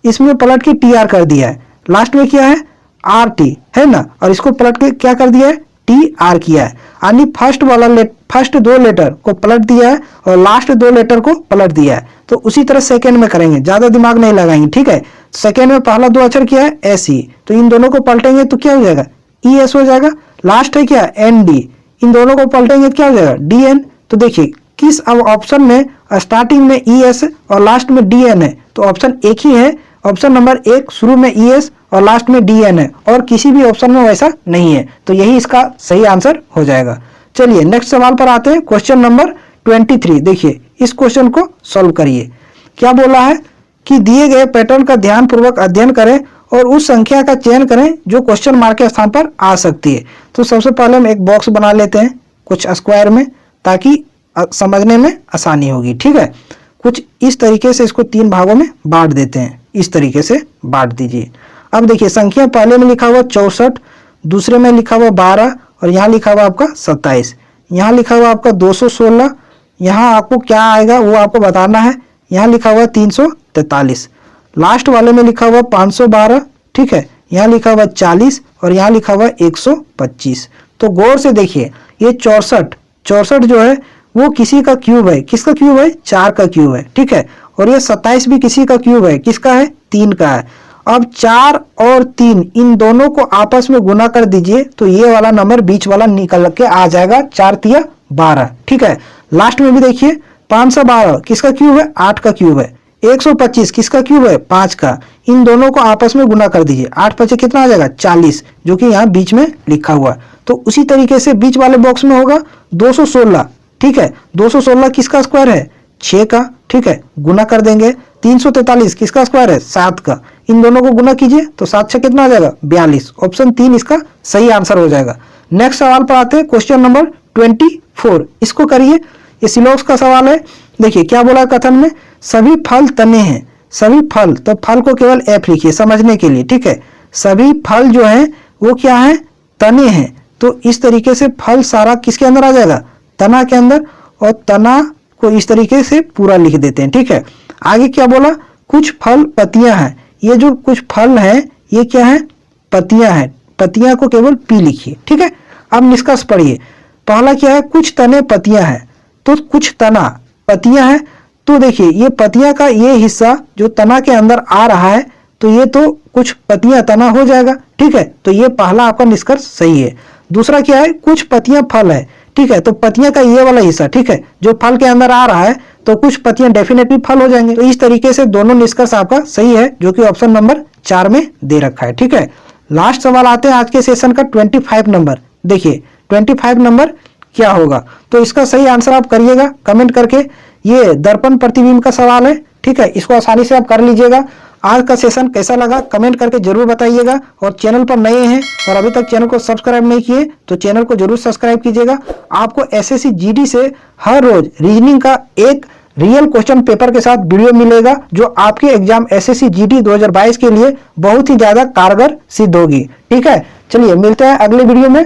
इसमें पलट के TR कर दिया है। लास्ट में क्या है RT है ना, और इसको पलट के क्या कर दिया है TR किया है, यानी फर्स्ट दो लेटर को पलट दिया है और लास्ट दो लेटर को पलट दिया है। तो उसी तरह सेकेंड में करेंगे, ज्यादा दिमाग नहीं लगाएंगे, ठीक है। सेकेंड में पहला दो अक्षर क्या है, SE, तो इन दोनों को पलटेंगे तो क्या हो जाएगा, ES हो जाएगा। लास्ट है क्या, ND, इन दोनों को पलटेंगे तो क्या हो जाएगा, DN। तो देखिए किस अब ऑप्शन में स्टार्टिंग में ES और लास्ट में DN है, तो ऑप्शन एक ही है, ऑप्शन नंबर 1 शुरू में ES और लास्ट में DN है, और किसी भी ऑप्शन में वैसा नहीं है, तो यही इसका सही आंसर हो जाएगा। चलिए नेक्स्ट सवाल पर आते हैं, क्वेश्चन नंबर 23। देखिए इस क्वेश्चन को सॉल्व करिए। क्या बोला है कि दिए गए पैटर्न का ध्यानपूर्वक अध्ययन करें और उस संख्या का चयन करें जो क्वेश्चन मार्क के स्थान पर आ सकती है। तो सबसे पहले हम एक बॉक्स बना लेते हैं कुछ स्क्वायर में, ताकि समझने में आसानी होगी, ठीक है। कुछ इस तरीके से इसको 3 भागों में बांट देते हैं, इस तरीके से बांट दीजिए। अब देखिए संख्या पहले में लिखा हुआ 64, दूसरे में लिखा हुआ 12, और यहाँ लिखा हुआ आपका 27, यहाँ लिखा हुआ आपका 216, यहाँ आपको क्या आएगा वो आपको बताना है, यहाँ लिखा हुआ 343, लास्ट वाले में लिखा हुआ 512, ठीक है, यहाँ लिखा हुआ 40 और यहाँ लिखा हुआ 125। तो गौर से देखिए ये 64 जो है वो किसी का क्यूब है, किसका क्यूब है, 4 का क्यूब है, ठीक है। और ये 27 भी किसी का क्यूब है, किसका है, 3 का है। अब 4 और 3 इन दोनों को आपस में गुना कर दीजिए तो ये वाला नंबर बीच वाला निकल के आ जाएगा, 4 तिया 12, ठीक है। लास्ट में भी देखिए 512 किसका क्यूब है, 8 का क्यूब है। 125 किसका क्यूब है, 5 का। इन दोनों को आपस में गुना कर दीजिए, 8 5 कितना आ जाएगा, 40, जो कि यहाँ बीच में लिखा हुआ है। तो उसी तरीके से बीच वाले बॉक्स में होगा 216, ठीक है। 216 किसका स्क्वायर है, 6 का, ठीक है, गुना कर देंगे। 343 किसका स्क्वायर है, 7 का। इन दोनों को गुना कीजिए तो 7 6 कितना आ जाएगा, 42। ऑप्शन 3 इसका सही आंसर हो जाएगा। नेक्स्ट सवाल पर आते हैं, क्वेश्चन नंबर 24, इसको करिए। ये सिलोक्स का सवाल है। देखिए क्या बोला कथन में, सभी फल तने हैं, सभी फल, तो फल को केवल F लिखिए समझने के लिए, ठीक है। सभी फल जो है वो क्या है, तने हैं। तो इस तरीके से फल सारा किसके अंदर आ जाएगा, तना के अंदर, और तना को इस तरीके से पूरा लिख देते हैं, ठीक है। आगे क्या बोला, कुछ फल पत्तियां हैं। ये जो कुछ फल है ये क्या है, पत्तियां हैं, पत्तियां को केवल P लिखिए, ठीक है। अब निष्कर्ष पढ़िए। पहला क्या है, कुछ तने पत्तियां हैं, तो कुछ तना पत्तियां हैं। तो देखिए ये पत्तियां का ये हिस्सा जो तना के अंदर आ रहा है, तो ये तो कुछ पत्तियां तना हो जाएगा, ठीक है। तो ये पहला आपका निष्कर्ष सही है। दूसरा क्या है, कुछ पत्तियां फल है, ठीक है। तो पत्तियां का ये वाला हिस्सा, ठीक है, जो फल के अंदर आ रहा है, तो कुछ पत्तियां डेफिनेटली फल हो जाएंगे। तो इस तरीके से दोनों निष्कर्ष आपका सही है, जो कि ऑप्शन नंबर 4 में दे रखा है, ठीक है। लास्ट सवाल आते हैं आज के सेशन का 25 नंबर। देखिए 25 नंबर क्या होगा, तो इसका सही आंसर आप करिएगा कमेंट करके। ये दर्पण प्रतिबिंब का सवाल है, ठीक है, इसको आसानी से आप कर लीजिएगा। आज का सेशन कैसा लगा कमेंट करके जरूर बताइएगा, और चैनल पर नए हैं और अभी तक चैनल को सब्सक्राइब नहीं किए तो चैनल को जरूर सब्सक्राइब कीजिएगा। आपको SSC GD से हर रोज रीजनिंग का एक रियल क्वेश्चन पेपर के साथ वीडियो मिलेगा, जो आपके एग्जाम SSC GD 2022 के लिए बहुत ही ज्यादा कारगर सिद्ध होगी, ठीक है। चलिए मिलते हैं अगले वीडियो में।